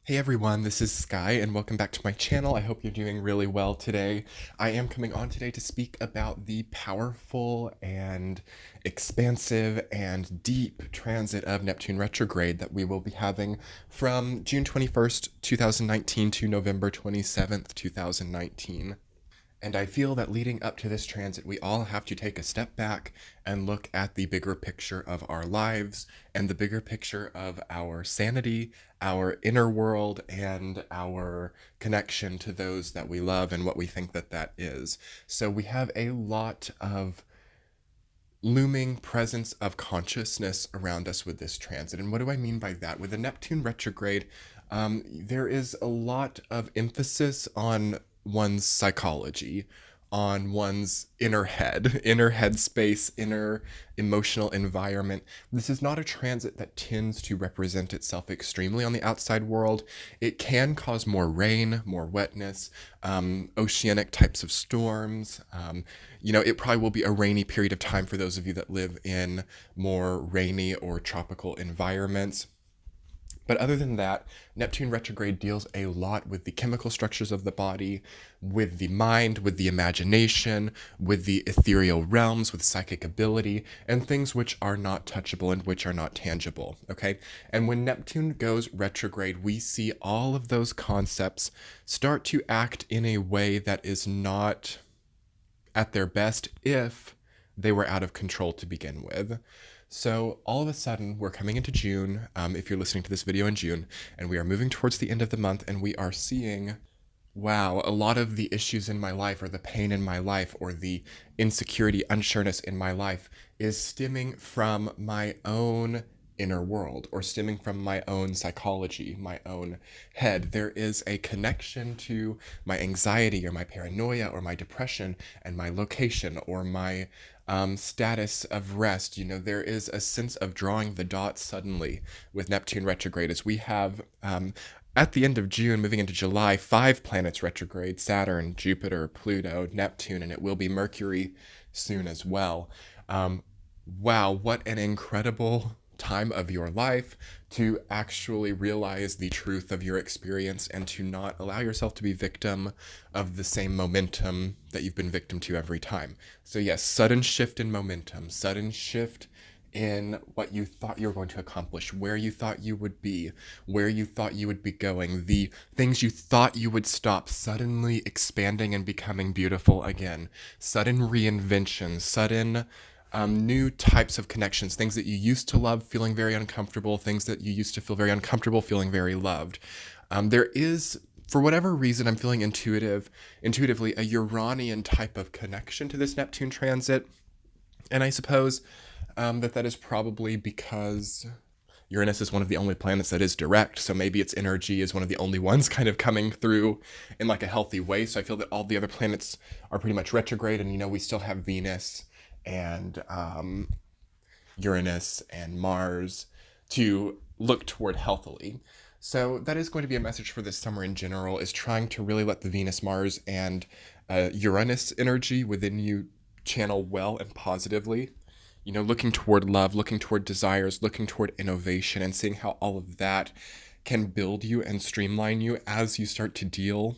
Hey everyone, this is Sky and welcome back to my channel. I hope you're doing really well today. I am coming on today to speak about the powerful and expansive and deep transit of Neptune Retrograde that we will be having from June 21st, 2019 to November 27th, 2019. And I feel that leading up to this transit, we all have to take a step back and look at the bigger picture of our lives and the bigger picture of our sanity, our inner world, and our connection to those that we love and what we think that that is. So we have a lot of looming presence of consciousness around us with this transit. And what do I mean by that? With the Neptune retrograde, there is a lot of emphasis on one's psychology, on one's inner head space, inner emotional environment. This is not a transit that tends to represent itself extremely on the outside world. It can cause more rain, more wetness, oceanic types of storms. It probably will be a rainy period of time for those of you that live in more rainy or tropical environments. But other than that, Neptune retrograde deals a lot with the chemical structures of the body, with the mind, with the imagination, with the ethereal realms, with psychic ability, and things which are not touchable and which are not tangible, okay? And when Neptune goes retrograde, we see all of those concepts start to act in a way that is not at their best if they were out of control to begin with. So all of a sudden, we're coming into June, if you're listening to this video in June, and we are moving towards the end of the month, and we are seeing, wow, a lot of the issues in my life, or the pain in my life, or the insecurity, unsureness in my life is stemming from my own inner world, or stemming from my own psychology, my own head. There is a connection to my anxiety, or my paranoia, or my depression, and my location, or my status of rest. There is a sense of drawing the dots suddenly with Neptune retrograde, as we have at the end of June, moving into July, 5 planets retrograde: Saturn, Jupiter, Pluto, Neptune, and it will be Mercury soon as well. Wow, what an incredible time of your life to actually realize the truth of your experience and to not allow yourself to be victim of the same momentum that you've been victim to every time. So yes, sudden shift in momentum, sudden shift in what you thought you were going to accomplish, where you thought you would be, where you thought you would be going, the things you thought you would stop suddenly expanding and becoming beautiful again, sudden reinvention, sudden new types of connections, things that you used to love feeling very uncomfortable, things that you used to feel very uncomfortable feeling very loved. There is, for whatever reason, I'm feeling intuitively a Uranian type of connection to this Neptune transit. And I suppose that is probably because Uranus is one of the only planets that is direct, so maybe its energy is one of the only ones kind of coming through in like a healthy way. So I feel that all the other planets are pretty much retrograde, and we still have Venus and Uranus and Mars to look toward healthily. So that is going to be a message for this summer in general, is trying to really let the Venus, Mars, and Uranus energy within you channel well and positively. Looking toward love, looking toward desires, looking toward innovation, and seeing how all of that can build you and streamline you as you start to deal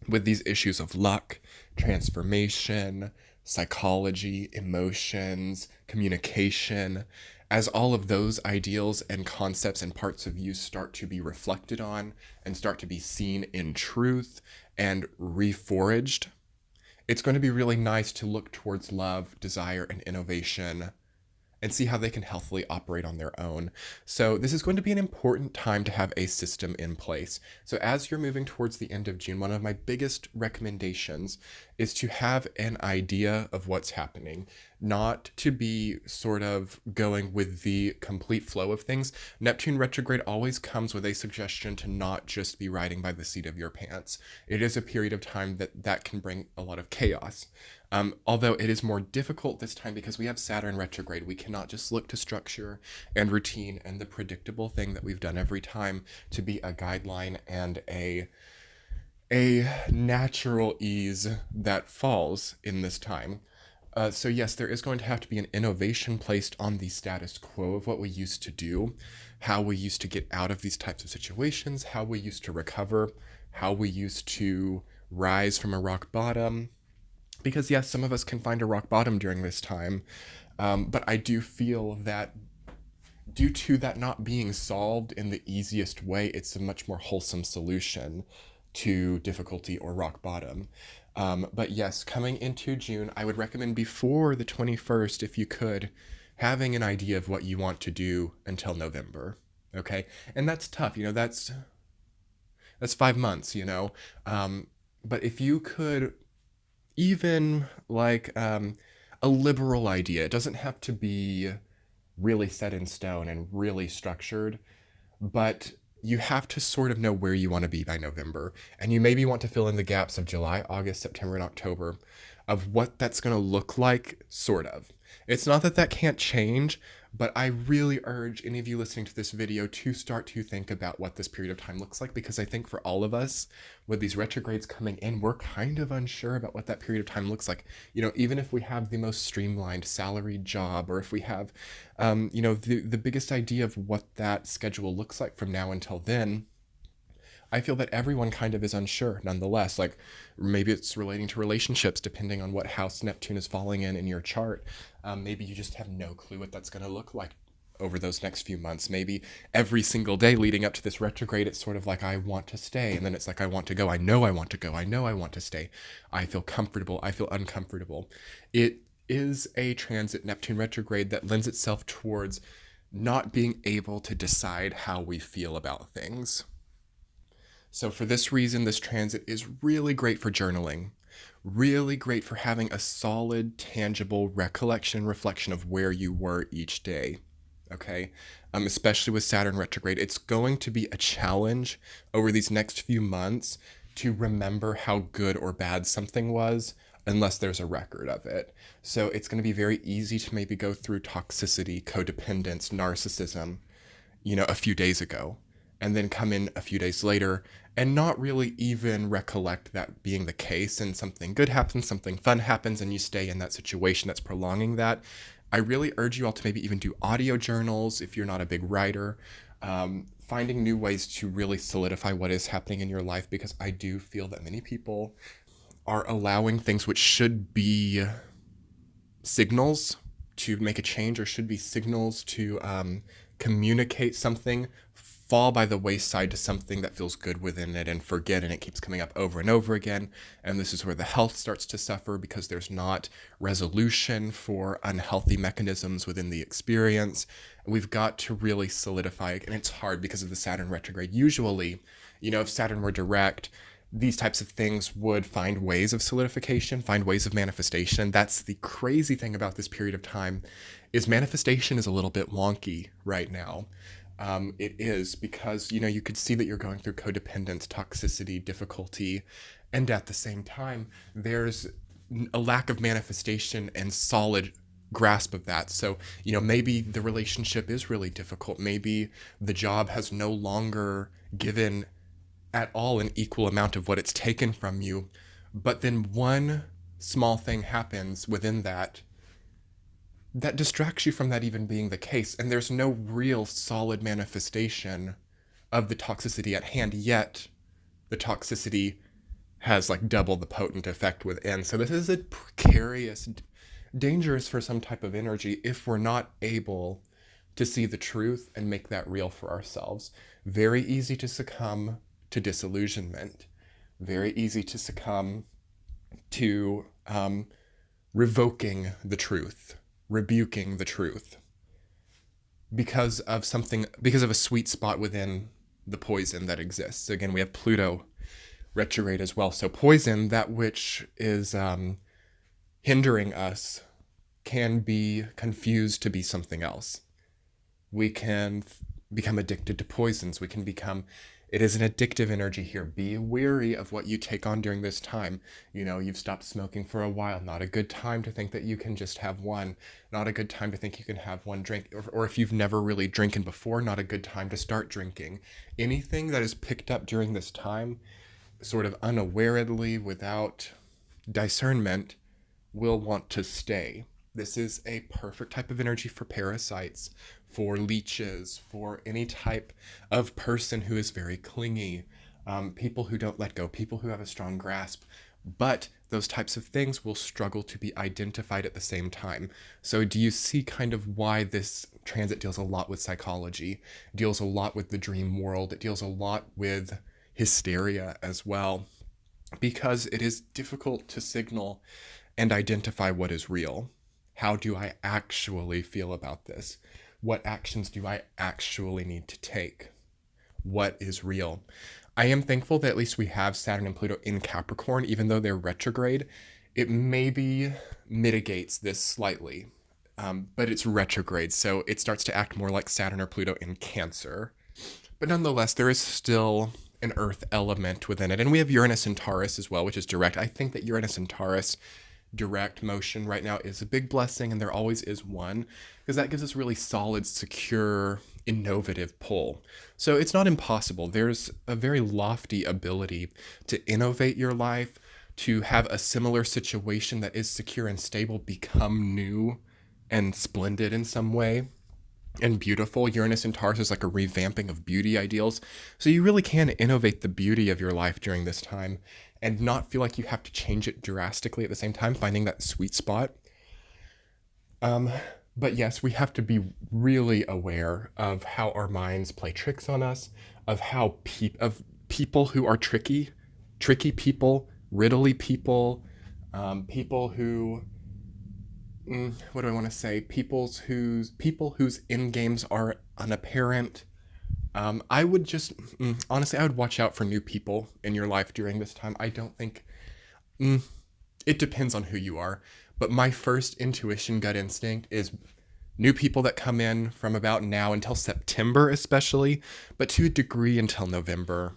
with these issues of luck, transformation, psychology, emotions, communication, as all of those ideals and concepts and parts of you start to be reflected on and start to be seen in truth and reforged. It's going to be really nice to look towards love, desire, and innovation and see how they can healthily operate on their own. So this is going to be an important time to have a system in place. So as you're moving towards the end of June, one of my biggest recommendations is to have an idea of what's happening, not to be sort of going with the complete flow of things. Neptune retrograde always comes with a suggestion to not just be riding by the seat of your pants. It is a period of time that can bring a lot of chaos. Although it is more difficult this time because we have Saturn retrograde. We cannot just look to structure and routine and the predictable thing that we've done every time to be a guideline and a natural ease that falls in this time. So yes, there is going to have to be an innovation placed on the status quo of what we used to do how we used to get out of these types of situations, how we used to recover, how we used to rise from a rock bottom. Because yes, some of us can find a rock bottom during this time, but I do feel that due to that not being solved in the easiest way, it's a much more wholesome solution to difficulty or rock bottom. But yes, coming into June, I would recommend before the 21st, if you could, having an idea of what you want to do until November. Okay. And that's tough. That's 5 months, but if you could even like a liberal idea, it doesn't have to be really set in stone and really structured, but you have to sort of know where you want to be by November. And you maybe want to fill in the gaps of July, August, September, and October of what that's going to look like, sort of. It's not that that can't change, but I really urge any of you listening to this video to start to think about what this period of time looks like, because I think for all of us, with these retrogrades coming in, we're kind of unsure about what that period of time looks like. Even if we have the most streamlined salaried job, or if we have, the biggest idea of what that schedule looks like from now until then, I feel that everyone kind of is unsure nonetheless. Like maybe it's relating to relationships, depending on what house Neptune is falling in your chart. Maybe you just have no clue what that's going to look like over those next few months. Maybe every single day leading up to this retrograde, it's sort of like, I want to stay. And then it's like, I want to go. I know I want to go. I know I want to stay. I feel comfortable. I feel uncomfortable. It is a transit, Neptune retrograde, that lends itself towards not being able to decide how we feel about things. So for this reason, this transit is really great for journaling, really great for having a solid, tangible recollection, reflection of where you were each day. Okay. Especially with Saturn retrograde, it's going to be a challenge over these next few months to remember how good or bad something was, unless there's a record of it. So it's going to be very easy to maybe go through toxicity, codependence, narcissism, a few days ago, and then come in a few days later and not really even recollect that being the case, and something good happens, something fun happens, and you stay in that situation that's prolonging that. I really urge you all to maybe even do audio journals if you're not a big writer, finding new ways to really solidify what is happening in your life, because I do feel that many people are allowing things which should be signals to make a change, or should be signals to communicate something, fall by the wayside to something that feels good within it and forget, and it keeps coming up over and over again. And this is where the health starts to suffer, because there's not resolution for unhealthy mechanisms within the experience. We've got to really solidify it, and it's hard because of the Saturn retrograde. Usually, if Saturn were direct, these types of things would find ways of solidification, find ways of manifestation. That's the crazy thing about this period of time, is manifestation is a little bit wonky right now. It is, because, you could see that you're going through codependence, toxicity, difficulty, and at the same time, there's a lack of manifestation and solid grasp of that. So, maybe the relationship is really difficult. Maybe the job has no longer given at all an equal amount of what it's taken from you. But then one small thing happens within that distracts you from that even being the case, and there's no real solid manifestation of the toxicity at hand, yet the toxicity has like double the potent effect within. So this is a precarious, dangerous for some type of energy if we're not able to see the truth and make that real for ourselves. Very easy to succumb to disillusionment, very easy to succumb to revoking the truth, rebuking the truth, because of a sweet spot within the poison that exists. Again, we have Pluto retrograde as well. So poison, that which is hindering us, can be confused to be something else. We can become addicted to poisons. It is an addictive energy here. Be wary of what you take on during this time. You've stopped smoking for a while. Not a good time to think that you can just have one. Not a good time to think you can have one drink. Or if you've never really drinking before, not a good time to start drinking. Anything that is picked up during this time, sort of unawarely, without discernment, will want to stay. This is a perfect type of energy for parasites, for leeches, for any type of person who is very clingy, people who don't let go, people who have a strong grasp. But those types of things will struggle to be identified at the same time. So do you see kind of why this transit deals a lot with psychology, deals a lot with the dream world, it deals a lot with hysteria as well, because it is difficult to signal and identify what is real. How do I actually feel about this? What actions do I actually need to take? What is real? I am thankful that at least we have Saturn and Pluto in Capricorn, even though they're retrograde. It maybe mitigates this slightly, but it's retrograde, so it starts to act more like Saturn or Pluto in Cancer. But nonetheless, there is still an earth element within it. And we have Uranus and Taurus as well, which is direct. I think that Uranus and Taurus direct motion right now is a big blessing, and there always is one, because that gives us really solid, secure, innovative pull. So it's not impossible. There's a very lofty ability to innovate your life, to have a similar situation that is secure and stable become new and splendid in some way and beautiful. Uranus and Taurus is like a revamping of beauty ideals. So you really can innovate the beauty of your life during this time and not feel like you have to change it drastically at the same time, finding that sweet spot. But yes, we have to be really aware of how our minds play tricks on us, of how people who are tricky people, riddly people, people who what do I want to say? People whose end games are unapparent. I would just honestly, I would watch out for new people in your life during this time. I don't think it depends on who you are, but my first intuition, gut instinct is new people that come in from about now until September, especially, but to a degree until November.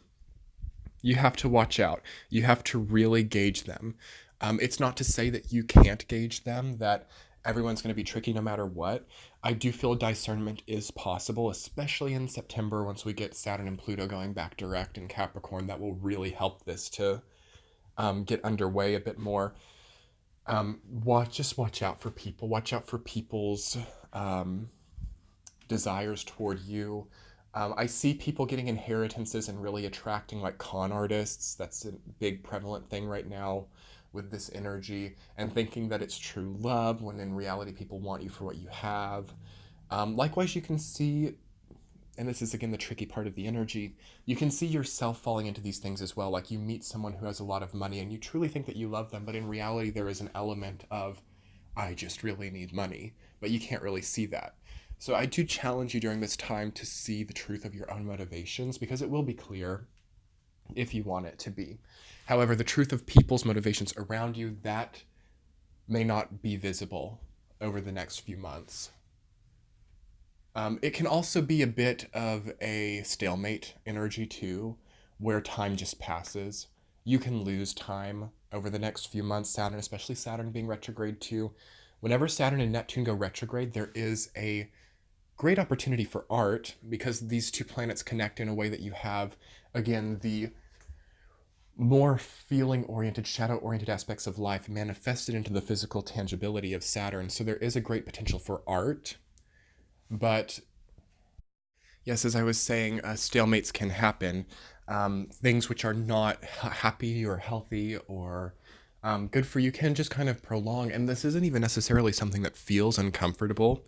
You have to watch out. You have to really gauge them. It's not to say that you can't gauge them, that everyone's going to be tricky no matter what. I do feel discernment is possible, especially in September once we get Saturn and Pluto going back direct in Capricorn. That will really help this to get underway a bit more. Watch out for people. Watch out for people's desires toward you. I see people getting inheritances and really attracting like con artists. That's a big prevalent thing right now with this energy, and thinking that it's true love when in reality people want you for what you have. Likewise, you can see, and this is again the tricky part of the energy, you can see yourself falling into these things as well. Like you meet someone who has a lot of money and you truly think that you love them, but in reality there is an element of, I just really need money, but you can't really see that. So I do challenge you during this time to see the truth of your own motivations, because it will be clear if you want it to be. However, the truth of people's motivations around you, that may not be visible over the next few months. It can also be a bit of a stalemate energy too, where time just passes. You can lose time over the next few months, Saturn, especially Saturn being retrograde too. Whenever Saturn and Neptune go retrograde, there is a great opportunity for art, because these two planets connect in a way that you have, again, the more feeling-oriented, shadow-oriented aspects of life manifested into the physical tangibility of Saturn. So there is a great potential for art. But yes, as I was saying, stalemates can happen. Things which are not happy or healthy or good for you can just kind of prolong. And this isn't even necessarily something that feels uncomfortable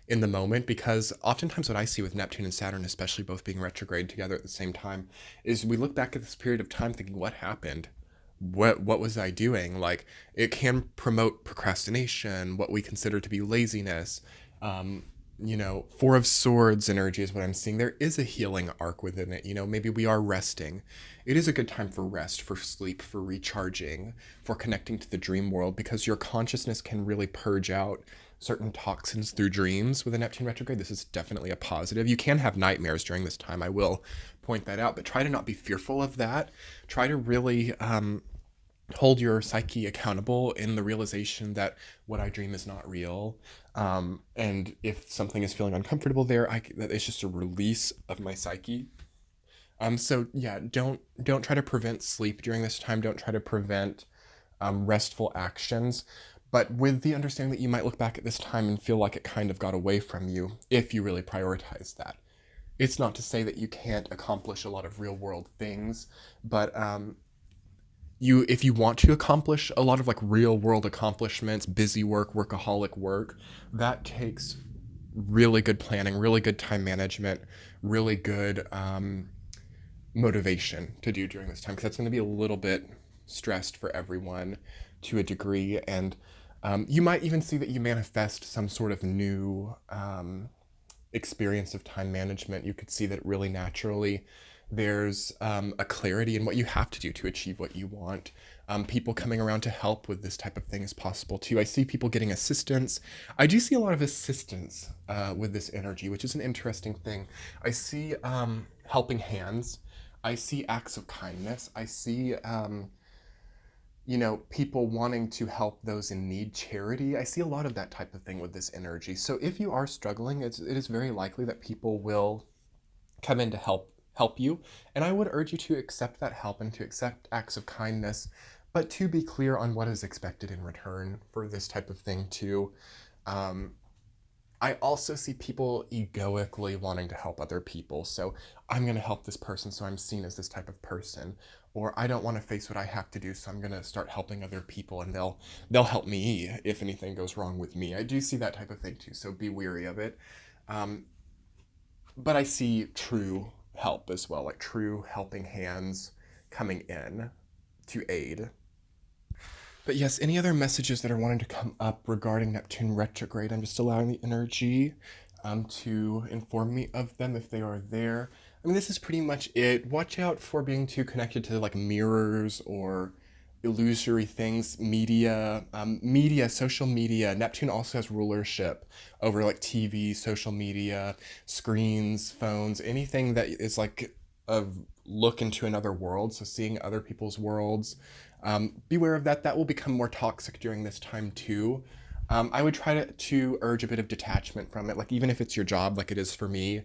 in the moment, because oftentimes what I see with Neptune and Saturn, especially both being retrograde together at the same time, is we look back at this period of time thinking, what happened? What was I doing? Like, it can promote procrastination, what we consider to be laziness. Four of Swords energy is what I'm seeing. There is a healing arc within it. Maybe we are resting. It is a good time for rest, for sleep, for recharging, for connecting to the dream world, because your consciousness can really purge out certain toxins through dreams with a Neptune retrograde. This is definitely a positive. You can have nightmares during this time. I will point that out, but try to not be fearful of that. Try to really hold your psyche accountable in the realization that what I dream is not real. And if something is feeling uncomfortable there, that it's just a release of my psyche. So yeah, don't try to prevent sleep during this time. Don't try to prevent restful actions. But with the understanding that you might look back at this time and feel like it kind of got away from you if you really prioritize that. It's not to say that you can't accomplish a lot of real world things, but if you want to accomplish a lot of like real world accomplishments, busy work, workaholic work, that takes really good planning, really good time management, really good motivation to do during this time, because that's going to be a little bit stressed for everyone to a degree. And you might even see that you manifest some sort of new experience of time management. You could see that really naturally there's a clarity in what you have to do to achieve what you want. People coming around to help with this type of thing is possible too. I see people getting assistance. I do see a lot of assistance with this energy, which is an interesting thing. I see helping hands. I see acts of kindness. I see people wanting to help those in need, charity. I see a lot of that type of thing with this energy. So if you are struggling, it is very likely that people will come in to help you. And I would urge you to accept that help and to accept acts of kindness, but to be clear on what is expected in return for this type of thing too. I also see people egoically wanting to help other people. So I'm going to help this person, so I'm seen as this type of person. Or I don't want to face what I have to do, so I'm going to start helping other people, and they'll help me if anything goes wrong with me. I do see that type of thing too, so be wary of it. But I see true help as well, like true helping hands coming in to aid. But yes, any other messages that are wanting to come up regarding Neptune retrograde, I'm just allowing the energy to inform me of them if they are there. I mean, this is pretty much it. Watch out for being too connected to like mirrors or illusory things, media, social media. Neptune also has rulership over like TV, social media, screens, phones, anything that is like a look into another world. So seeing other people's worlds. Beware of that. That will become more toxic during this time too. I would try to urge a bit of detachment from it. Like even if it's your job, like it is for me,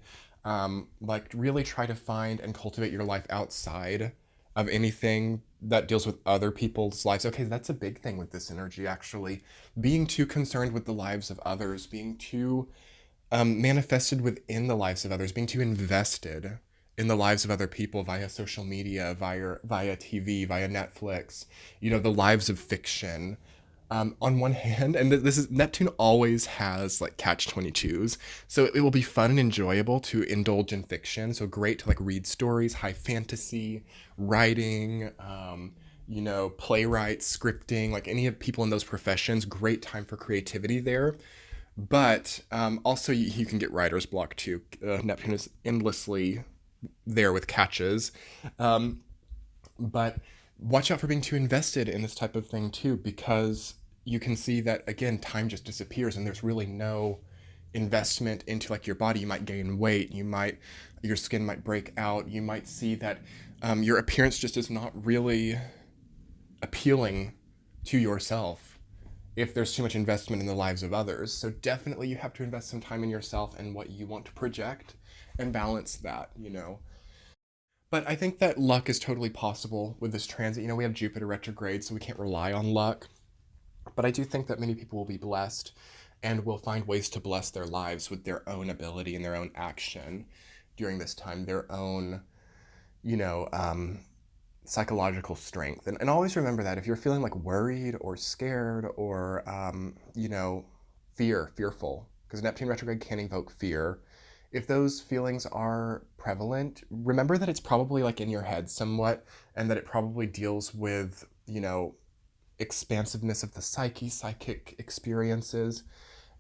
like really try to find and cultivate your life outside of anything that deals with other people's lives. Okay, that's a big thing with this energy, actually. Being too concerned with the lives of others, being too manifested within the lives of others, being too invested in the lives of other people via social media, via TV, via Netflix, the lives of fiction. On one hand, and this is Neptune always has like catch-22s, so it will be fun and enjoyable to indulge in fiction. So great to like read stories, high fantasy, writing, playwrights, scripting, like any of people in those professions. Great time for creativity there. But also you can get writer's block too. Neptune is endlessly there with catches. But watch out for being too invested in this type of thing too, because you can see that again, time just disappears and there's really no investment into like your body. You might gain weight, your skin might break out, you might see that your appearance just is not really appealing to yourself if there's too much investment in the lives of others. So definitely you have to invest some time in yourself and what you want to project and balance that, But I think that luck is totally possible with this transit. We have Jupiter retrograde, so we can't rely on luck. But I do think that many people will be blessed and will find ways to bless their lives with their own ability and their own action during this time, their own, psychological strength. And always remember that if you're feeling like worried or scared or, fearful, because Neptune retrograde can evoke fear. If those feelings are prevalent, remember that it's probably like in your head somewhat, and that it probably deals with, expansiveness of the psyche, psychic experiences.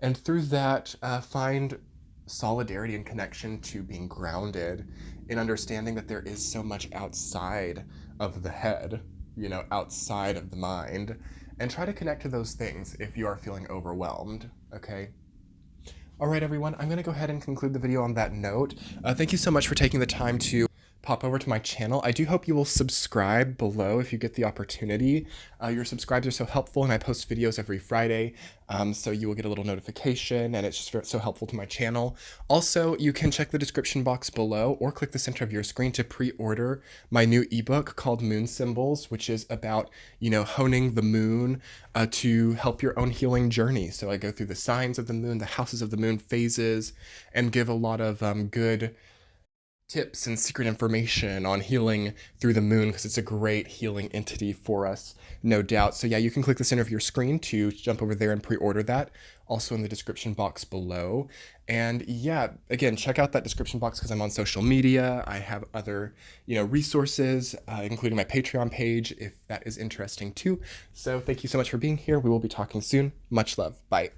And through that, find solidarity and connection to being grounded in understanding that there is so much outside of the head, outside of the mind, and try to connect to those things if you are feeling overwhelmed, okay? All right, everyone, I'm going to go ahead and conclude the video on that note. Thank you so much for taking the time to pop over to my channel. I do hope you will subscribe below if you get the opportunity. Your subscribes are so helpful, and I post videos every Friday, so you will get a little notification, and it's just so helpful to my channel. Also, you can check the description box below or click the center of your screen to pre-order my new ebook called Moon Symbols, which is about, honing the moon to help your own healing journey. So I go through the signs of the moon, the houses of the moon, phases, and give a lot of good tips and secret information on healing through the moon, because it's a great healing entity for us, no doubt. So yeah, you can click the center of your screen to jump over there and pre-order that, also in the description box below. And yeah, again, check out that description box because I'm on social media. I have other, resources, including my Patreon page, if that is interesting too. So thank you so much for being here. We will be talking soon. Much love. Bye.